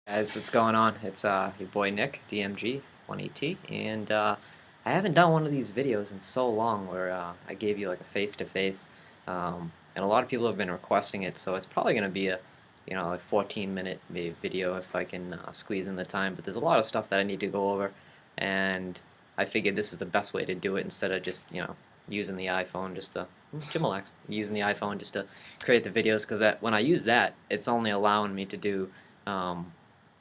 Guys, what's going on? It's your boy Nick, DMG 1ET, and I haven't done one of these videos in so long where I gave you like a face-to-face, and a lot of people have been requesting it, so it's probably going to be a, a 14-minute video if I can squeeze in the time. But there's a lot of stuff that I need to go over, and I figured this is the best way to do it instead of just using the iPhone just to Jimalax, using the iPhone just to create the videos, because when I use that, it's only allowing me to do um,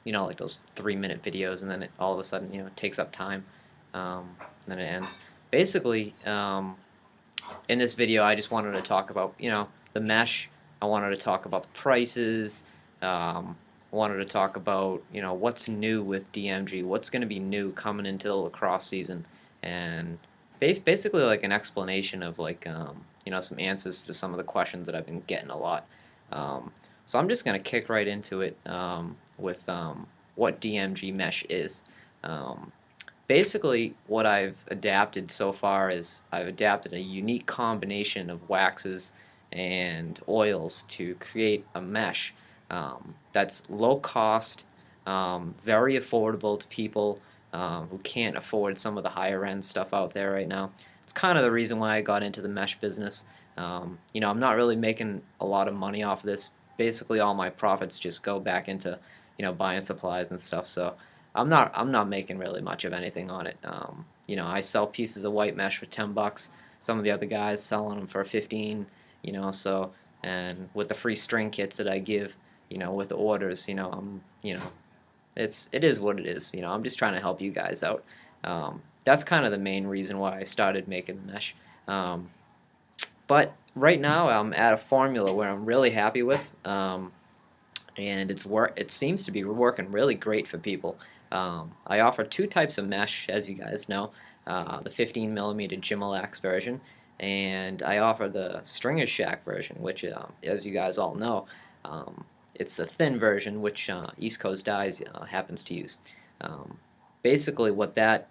like those 3-minute videos, and then all of a sudden, it takes up time, and then it ends. Basically, in this video, I just wanted to talk about, the mesh. I wanted to talk about the prices. I wanted to talk about, what's new with DMG, what's going to be new coming into the lacrosse season, and basically like an explanation of like, some answers to some of the questions that I've been getting a lot. So I'm just going to kick right into it with what DMG Mesh is. Um, Basically, what I've adapted so far is I've adapted a unique combination of waxes and oils to create a mesh that's low cost, very affordable to people who can't afford some of the higher end stuff out there right now. It's kind of the reason why I got into the mesh business. I'm not really making a lot of money off of this. Basically, all my profits just go back into buying supplies and stuff. So I'm not making really much of anything on it. I sell pieces of white mesh for $10. Some of the other guys selling them for 15. So, and with the free string kits that I give, with the orders, it is what it is. I'm just trying to help you guys out. That's kind of the main reason why I started making the mesh. But right now I'm at a formula where I'm really happy with. And it seems to be working really great for people. I offer two types of mesh, as you guys know, the 15 millimeter Jimalax version, and I offer the Stringer Shack version, which, as you guys all know, it's the thin version, which East Coast Dyes happens to use. Um, Basically, what that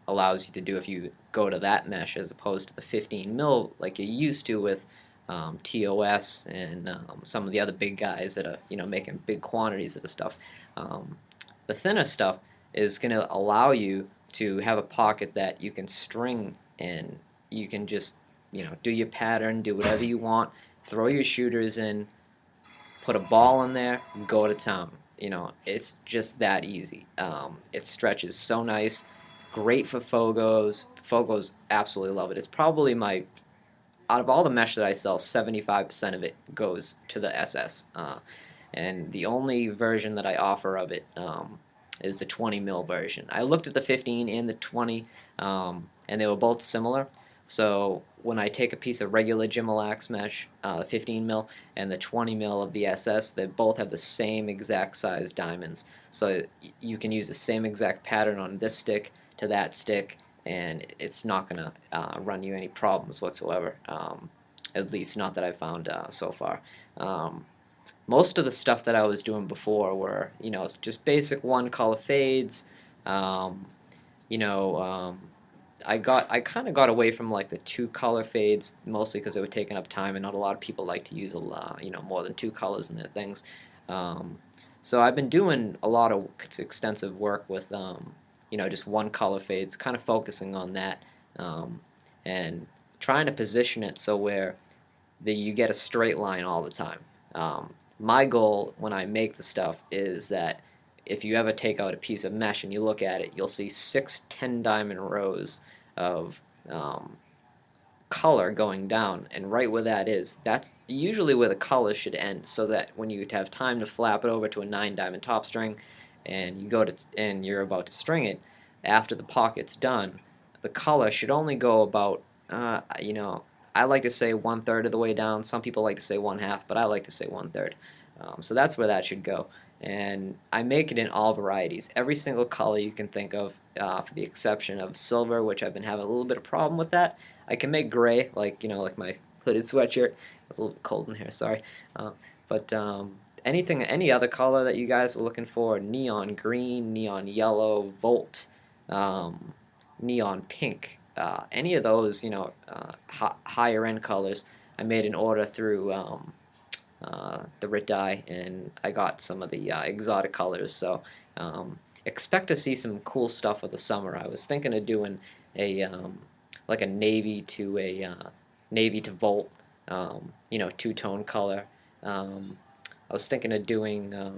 allows you to do if you go to that mesh as opposed to the 15 mil like you used to with TOS and some of the other big guys that are making big quantities of the stuff. The thinner stuff is going to allow you to have a pocket that you can string in. You can just do your pattern, do whatever you want, throw your shooters in, put a ball in there, go to town. It's just that easy. It stretches so nice, great for Fogos. Fogos absolutely love it. It's probably out of all the mesh that I sell, 75% of it goes to the SS. And the only version that I offer of it is the 20 mil version. I looked at the 15 and the 20, and they were both similar. So when I take a piece of regular Jimalax mesh, the 15 mil, and the 20 mil of the SS, they both have the same exact size diamonds. So you can use the same exact pattern on this stick to that stick, and it's not going to run you any problems whatsoever. At least not that I've found so far. Most of the stuff that I was doing before were, just basic one color fades. Um, you know, um, I kind of got away from like the two color fades mostly because they were taking up time, and not a lot of people like to use a lot, more than two colors in their things. Um, so I've been doing a lot of extensive work with just one color fades, kind of focusing on that, um, and trying to position it so where you get a straight line all the time. My goal when I make the stuff is that if you ever take out a piece of mesh and you look at it, you'll see 6 10-diamond rows of color going down, and right where that is, that's usually where the color should end, so that when you have time to flap it over to a 9-diamond top string and you're about to string it, after the pocket's done, the color should only go about I like to say 1/3 of the way down. Some people like to say 1/2, but I like to say 1/3. So that's where that should go. And I make it in all varieties, every single color you can think of, for the exception of silver, which I've been having a little bit of problem with that. I can make gray, like my hooded sweatshirt. It's a little bit cold in here, sorry. But any other color that you guys are looking for, neon green, neon yellow, volt, um, neon pink, any of those, higher end colors, I made an order through the red dye, and I got some of the exotic colors. So expect to see some cool stuff for the summer. I was thinking of doing a like a navy to volt, two-tone color. I was thinking of doing a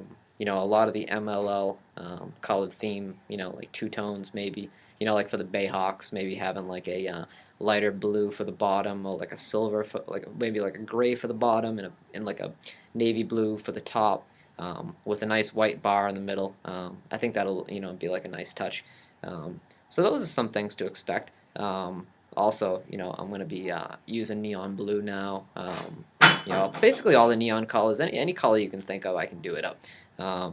lot of the MLL colored theme, like two tones maybe, like for the Bayhawks, maybe having like a lighter blue for the bottom, or like a silver for like maybe like a gray for the bottom, and like a navy blue for the top, with a nice white bar in the middle. I think that'll be like a nice touch. So those are some things to expect. Also, I'm going to be using neon blue now. Basically all the neon colors, any color you can think of, I can do it up. Yeah,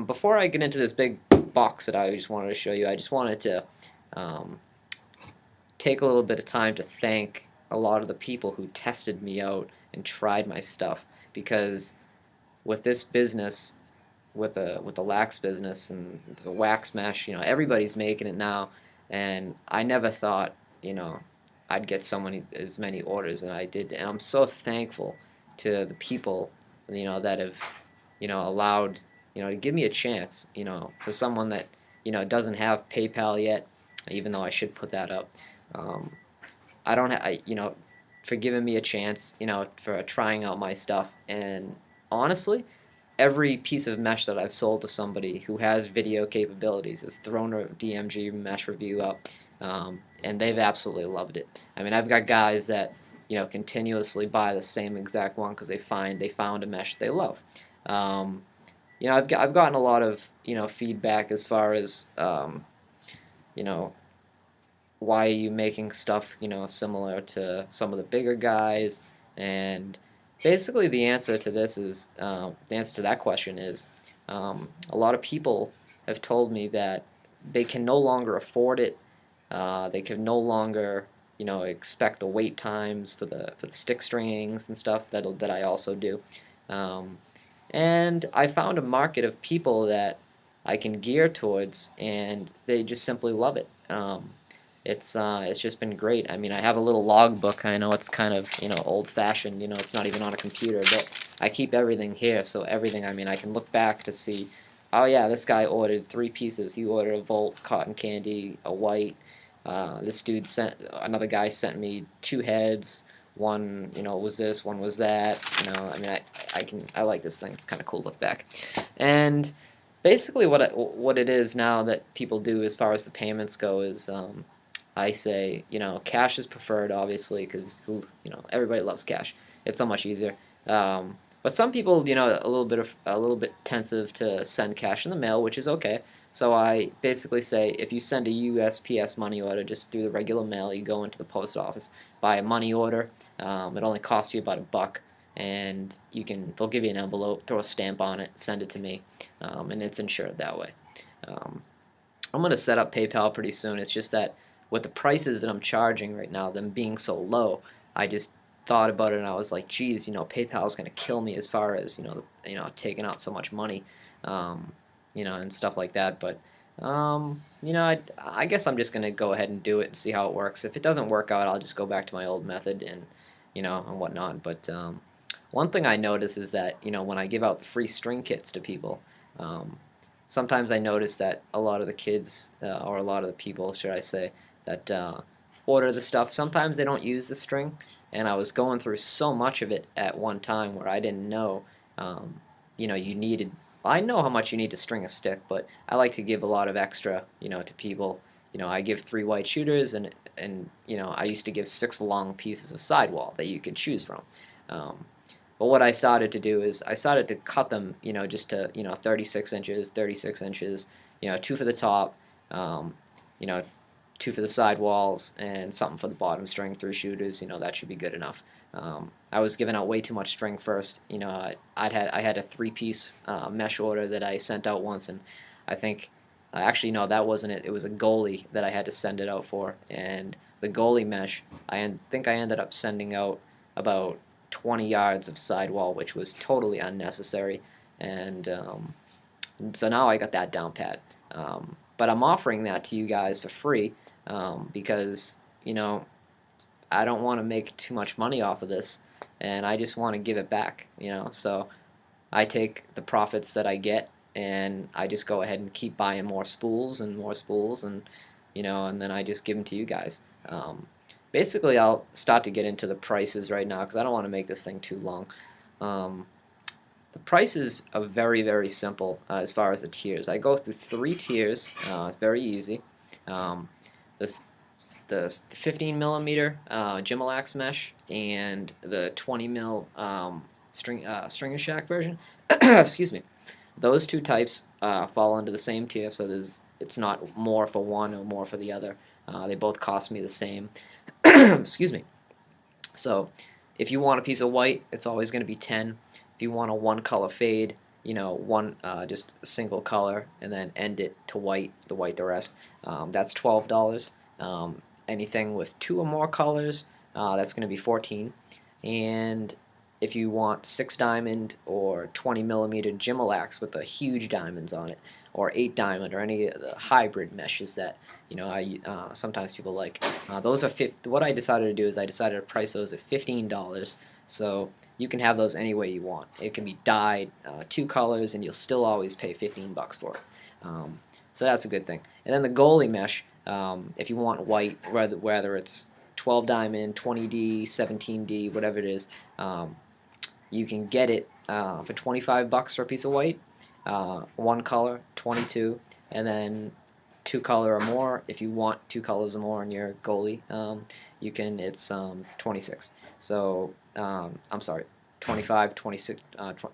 before I get into this big box that I just wanted to show you, I just wanted to um, take a little bit of time to thank a lot of the people who tested me out and tried my stuff, because with this business, with the lax business and the wax mesh, everybody's making it now, and I never thought I'd get as many orders as I did, and I'm so thankful to the people that have allowed to give me a chance, for someone that doesn't have PayPal yet, even though I should put that up. um, I don't for giving me a chance, for trying out my stuff. And honestly, every piece of mesh that I've sold to somebody who has video capabilities has thrown a DMG Mesh review up, and they've absolutely loved it. I mean, I've got guys that continuously buy the same exact one because they found a mesh they love. I've gotten a lot of feedback as far as you know why are you making stuff similar to some of the bigger guys. And basically the answer to that question is, a lot of people have told me that they can no longer afford it. They can no longer expect the wait times for the stick stringings and stuff that I also do. And I found a market of people that I can gear towards, and they just simply love it. It's just been great. I mean, I have a little logbook. I know it's kind of old-fashioned. It's not even on a computer, but I keep everything here. So everything. I mean, I can look back to see, oh yeah, this guy ordered 3 pieces. He ordered a Volt cotton candy, a white. Another guy sent me 2 heads. One was this, one was that. I mean, I like this thing. It's kind of cool to look back. And basically what it is now that people do as far as the payments go is, I say, cash is preferred, obviously, because everybody loves cash. It's so much easier. But some people, a little bit tentative to send cash in the mail, which is okay. So I basically say, if you send a USPS money order just through the regular mail, you go into the post office, buy a money order. It only costs you about $1, and they'll give you an envelope, throw a stamp on it, send it to me, and it's insured that way. I'm going to set up PayPal pretty soon. It's just that with the prices that I'm charging right now, them being so low, I just thought about it and I was like, geez, PayPal is going to kill me as far as taking out so much money, and stuff like that. But I guess I'm just going to go ahead and do it and see how it works. If it doesn't work out, I'll just go back to my old method and and whatnot. But one thing I notice is that when I give out the free string kits to people, sometimes I notice that a lot of the kids, or a lot of the people, should I say, that order the stuff, sometimes they don't use the string. And I was going through so much of it at one time where I didn't know, I know how much you need to string a stick, but I like to give a lot of extra, to people. I give 3 white shooters, and I used to give 6 long pieces of sidewall that you could choose from. But what I started to do is I started to cut them, just to 36 inches, 2 for the top, 2 for the sidewalls, and something for the bottom string, 3 shooters. That should be good enough. I was giving out way too much string first. I had a 3-piece mesh order that I sent out once, and I think actually no, that wasn't it. It was a goalie that I had to send it out for, and the goalie mesh, I think I ended up sending out about 20 yards of sidewall, which was totally unnecessary. And so now I got that down pat. But I'm offering that to you guys for free, because I don't want to make too much money off of this. and I just want to give it back, you know. So I take the profits that I get, and I just go ahead and keep buying more spools and more spools, and you know, and then I just give them to you guys. Basically, I'll start to get into the prices right now because I don't want to make this thing too long. Um, the prices are very, very simple as far as the tiers. I go through 3 tiers. It's very easy. Um, this the 15 millimeter Gimalax mesh and the 20 mil Stringer Shack version. Excuse me. Those two types fall under the same tier, so it's not more for one or more for the other. They both cost me the same. Excuse me. So if you want a piece of white, it's always going to be 10. If you want a one color fade, you know, one just a single color and then end it to white, the rest, that's $12. Anything with 2 or more colors, that's going to be 14. And if you want 6 diamond or 20 millimeter Gimalax with the huge diamonds on it, or 8 diamond, or any of the hybrid meshes that you know sometimes people like, those are what I decided to do is I decided to price those at $15. So you can have those any way you want. It can be dyed 2 colors, and you'll still always pay 15 bucks for it. So that's a good thing. And then the goalie mesh, if you want white, whether it's 12 diamond, 20D, 17D, whatever it is, you can get it for 25 bucks for a piece of white, one color, 22, and then 2 color or more. If you want 2 colors or more in your goalie, you can. It's 26. So I'm sorry, 25, 26.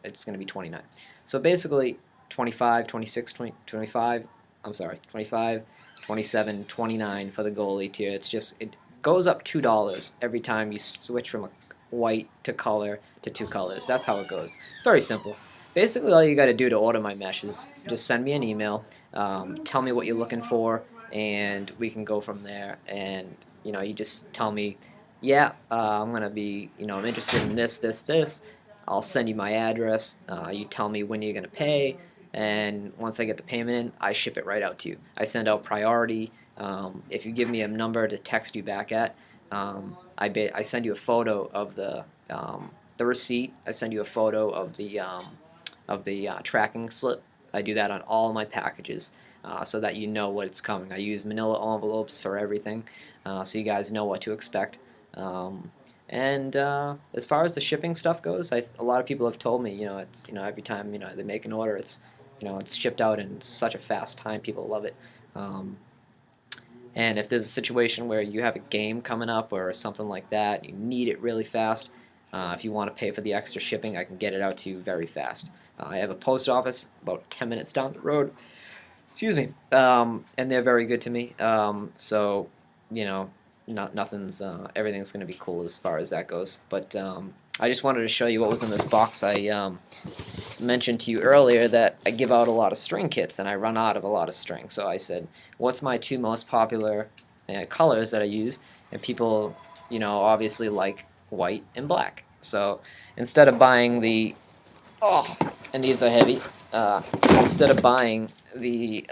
It's going to be 29. So basically, 25, 26, 20, 25. I'm sorry, 25, 27, 29 for the goalie tier. It goes up $2 every time you switch from a white to color to 2 colors. That's how it goes. It's very simple. Basically, all you got to do to order my mesh is just send me an email, tell me what you're looking for, and we can go from there. And you know, you just tell me, yeah, I'm gonna be, you know, I'm interested in this, this, this. I'll send you my address. You tell me when you're gonna pay, and once I get the payment in, I ship it right out to you. I send out priority. If you give me a number to text you back at, I send you a photo of the receipt. I send you a photo of the tracking slip. I do that on all my packages so that you know what's coming. I use manila envelopes for everything, so you guys know what to expect. And as far as the shipping stuff goes, a lot of people have told me, you know, it's, you know, every time, you know, they make an order, it's, you know, it's shipped out in such a fast time. People love it. And if there's a situation where you have a game coming up or something like that, you need it really fast, if you want to pay for the extra shipping, I can get it out to you very fast. I have a post office about 10 minutes down the road. Excuse me. And they're very good to me. So, you know, nothing's everything's going to be cool as far as that goes. But I just wanted to show you what was in this box. I mentioned to you earlier that I give out a lot of string kits and I run out of a lot of string. So I said, what's my 2 most popular colors that I use? And people, you know, obviously like white and black. So instead of buying and these are heavy, instead of buying the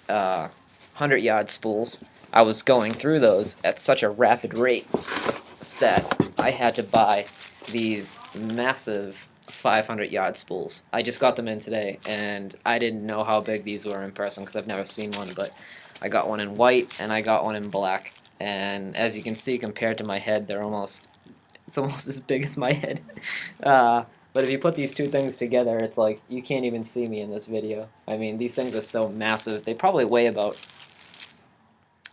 100-yard spools, I was going through those at such a rapid rate that I had to buy these massive 500-yard spools. I just got them in today, and I didn't know how big these were in person because I've never seen one, but I got one in white and I got one in black. And as you can see, compared to my head, it's almost as big as my head. But if you put these two things together, it's like you can't even see me in this video. I mean, these things are so massive. They probably weigh about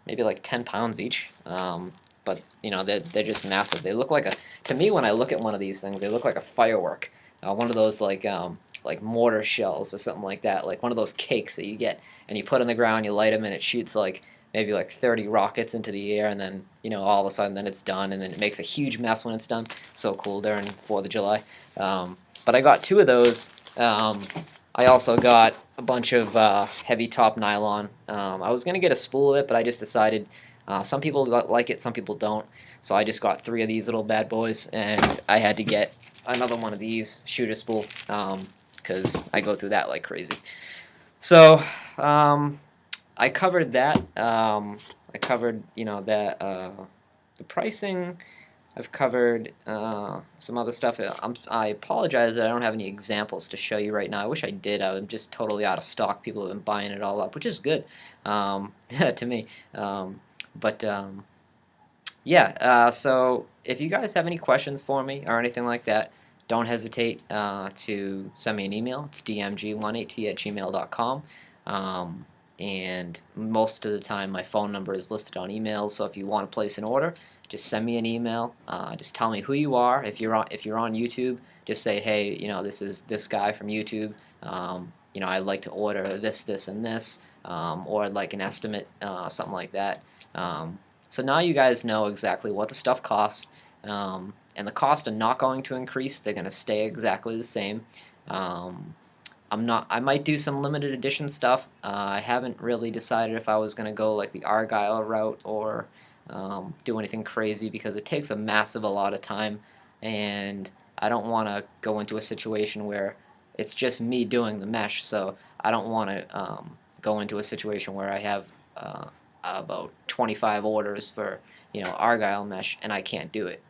maybe like 10 pounds each. But you know, they're just massive. They look like to me, when I look at one of these things, they look like a firework. One of those like mortar shells or something like that. Like one of those cakes that you get and you put on the ground, you light them, and it shoots like maybe like 30 rockets into the air, and then, you know, all of a sudden then it's done, and then it makes a huge mess when it's done. So cool during 4th of July. But I got 2 of those. I also got a bunch of heavy top nylon. I was going to get a spool of it, but I just decided some people like it, some people don't. So I just got 3 of these little bad boys, and I had to get another one of these shooter spool because I go through that like crazy. So I covered that. I covered, you know, that the pricing. I've covered some other stuff. I apologize that I don't have any examples to show you right now. I wish I did. I'm just totally out of stock. People have been buying it all up, which is good to me. But yeah, so if you guys have any questions for me or anything like that, don't hesitate to send me an email. It's dmg18t@gmail.com. And most of the time, my phone number is listed on emails. So if you want to place an order, just send me an email. Just tell me who you are. If you're on YouTube, just say, hey, this is this guy from YouTube. I'd like to order this, this, and this, or I'd like an estimate, something like that. So now you guys know exactly what the stuff costs, and the costs are not going to increase. They're going to stay exactly the same. I might do some limited edition stuff. I haven't really decided if I was going to go like the Argyle route or do anything crazy, because it takes a massive lot of time, and I don't want to go into a situation where it's just me doing the mesh. So I don't want to go into a situation where I have about 25 orders for Argyle mesh and I can't do it.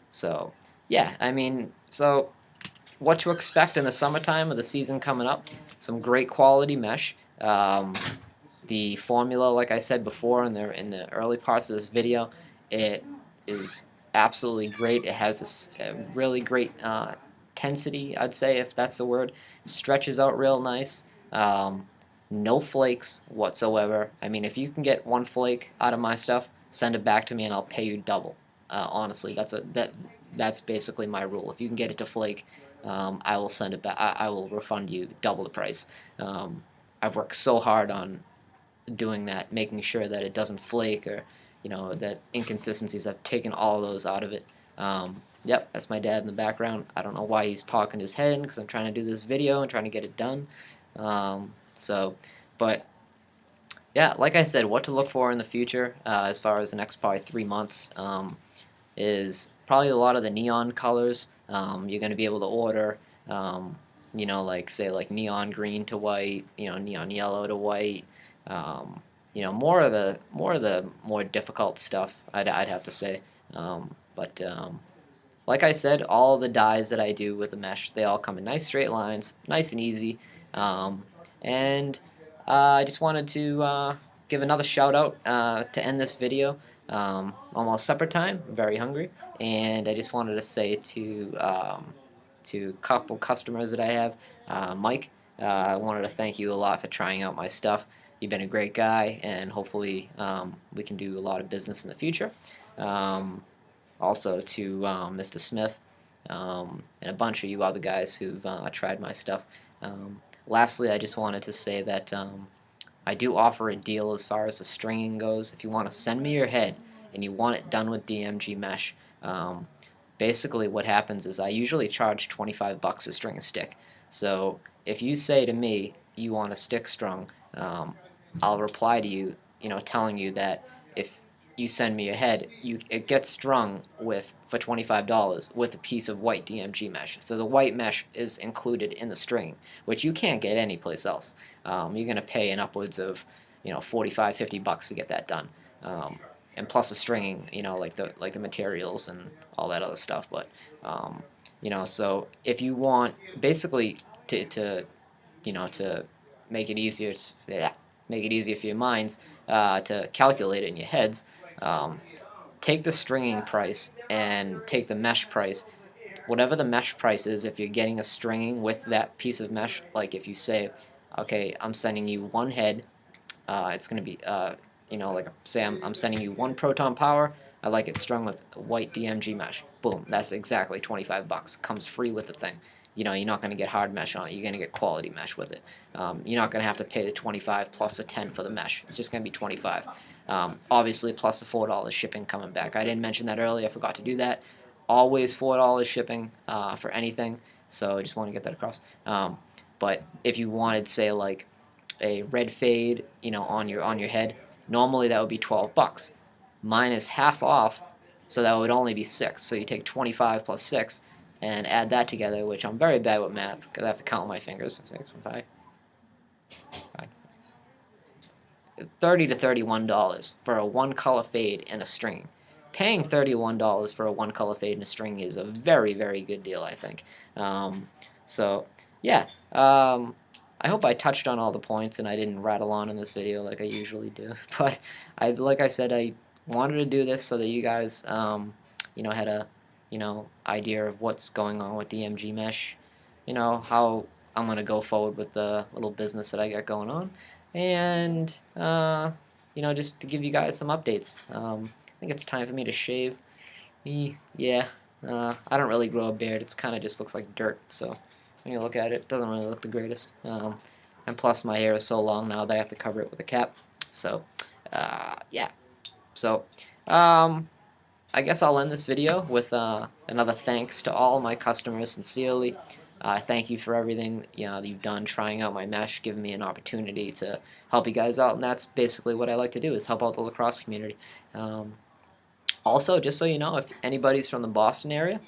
So yeah, so what to expect in the summertime of the season coming up: some great quality mesh. The formula, like I said before in the early parts of this video, it is absolutely great. It has a really great tensity, I'd say, if that's the word. Stretches out real nice. No flakes whatsoever. If you can get one flake out of my stuff, send it back to me and I'll pay you double. Honestly, that's basically my rule. If you can get it to flake, I will send it back. I will refund you double the price. I've worked so hard on doing that, making sure that it doesn't flake or that inconsistencies. I've taken all those out of it. Yep, that's my dad in the background. I don't know why he's poking his head, because I'm trying to do this video and trying to get it done. But yeah, like I said, what to look for in the future, as far as the next probably 3 months, is probably a lot of the neon colors. You're going to be able to order, like say like neon green to white, neon yellow to white, more of the more difficult stuff, I'd have to say. But like I said, all the dyes that I do with the mesh, they all come in nice straight lines, nice and easy. And I just wanted to give another shout out to end this video. Almost supper time, I'm very hungry, and I just wanted to say to a couple customers that I have, Mike, I wanted to thank you a lot for trying out my stuff. You've been a great guy, and hopefully we can do a lot of business in the future. Also to Mr. Smith, and a bunch of you other guys who've tried my stuff. Lastly, I just wanted to say that I do offer a deal as far as the stringing goes. If you want to send me your head and you want it done with DMG Mesh, basically what happens is I usually charge 25 bucks to string a stick. So if you say to me you want a stick strung, I'll reply to you, telling you that if you send me a head, it gets strung for $25 with a piece of white DMG mesh. So the white mesh is included in the string, which you can't get anyplace else. You're going to pay in upwards of 45, 50 bucks to get that done, and plus the stringing, like the materials and all that other stuff. But so if you want basically to make it easier, make it easier for your minds to calculate it in your heads. Take the stringing price and take the mesh price. Whatever the mesh price is, if you're getting a stringing with that piece of mesh, like if you say, okay, I'm sending you one head, it's going to be, like say I'm sending you one proton power, I like it strung with white DMG mesh. Boom, that's exactly 25 bucks. Comes free with the thing. You're not going to get hard mesh on it. You're going to get quality mesh with it. You're not going to have to pay the 25 plus the 10 for the mesh. It's just going to be 25. Obviously, plus the $4 shipping coming back. I didn't mention that earlier. I forgot to do that. Always $4 shipping for anything. So I just want to get that across. But if you wanted, say, like a red fade, on your head, normally that would be 12 bucks. Mine is half off, so that would only be 6. So you take 25 plus 6 and add that together, which I'm very bad with math because I have to count my fingers. 6, 5, 5. $30 to $31 for a one color fade and a string. paying $31 for a one color fade and a string is a very, very good deal, I think. So yeah, I hope I touched on all the points and I didn't rattle on in this video like I usually do. But like I said, I wanted to do this so that you guys, had a, idea of what's going on with DMG Mesh, how I'm gonna go forward with the little business that I got going on, and just to give you guys some updates. I think it's time for me to shave. Yeah, I don't really grow a beard. It's kind of just looks like dirt. So when you look at it, it doesn't really look the greatest. And plus, my hair is so long now that I have to cover it with a cap. So yeah. So I guess I'll end this video with another thanks to all my customers sincerely. Thank you for everything that you've done trying out my mesh, giving me an opportunity to help you guys out, and that's basically what I like to do, is help out the lacrosse community. Also, just so you know, if anybody's from the Boston area,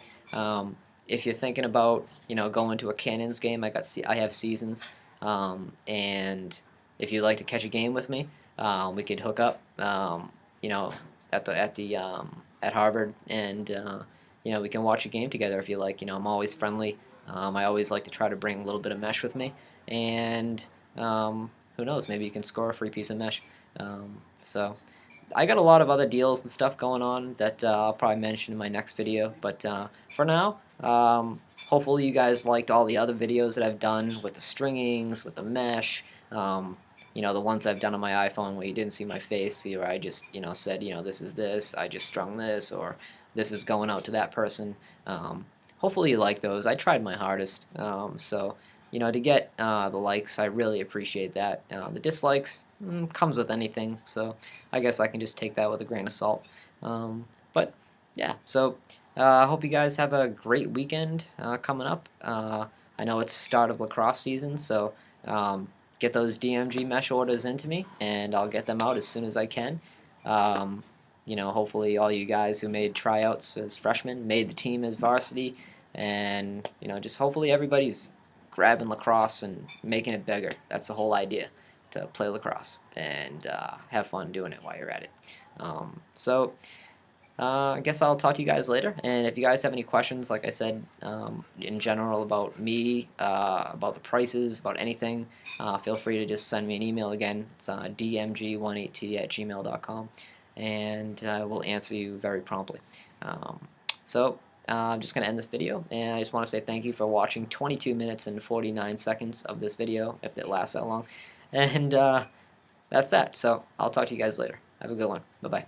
if you're thinking about going to a Cannons game, I have seasons, and if you'd like to catch a game with me, we could hook up, at Harvard, and we can watch a game together if you like. I'm always friendly. I always like to try to bring a little bit of mesh with me, and who knows, maybe you can score a free piece of mesh. So I got a lot of other deals and stuff going on that I'll probably mention in my next video, but for now, hopefully you guys liked all the other videos that I've done with the stringings, with the mesh, the ones I've done on my iPhone where you didn't see my face, where I just, said, this is this, I just strung this, or this is going out to that person. Hopefully you like those. I tried my hardest, so to get the likes, I really appreciate that. The dislikes comes with anything, so I guess I can just take that with a grain of salt. But yeah, so I hope you guys have a great weekend coming up. I know it's start of lacrosse season, so get those DMG Mesh orders into me, and I'll get them out as soon as I can. Hopefully all you guys who made tryouts as freshmen made the team as varsity, and just hopefully everybody's grabbing lacrosse and making it bigger. That's the whole idea, to play lacrosse and have fun doing it while you're at it. I guess I'll talk to you guys later, and if you guys have any questions, like I said, in general about me, about the prices, about anything, feel free to just send me an email. Again, it's dmg18t@gmail.com, and I will answer you very promptly. I'm just going to end this video, and I just want to say thank you for watching 22 minutes and 49 seconds of this video, if it lasts that long. And that's that. So I'll talk to you guys later. Have a good one. Bye-bye.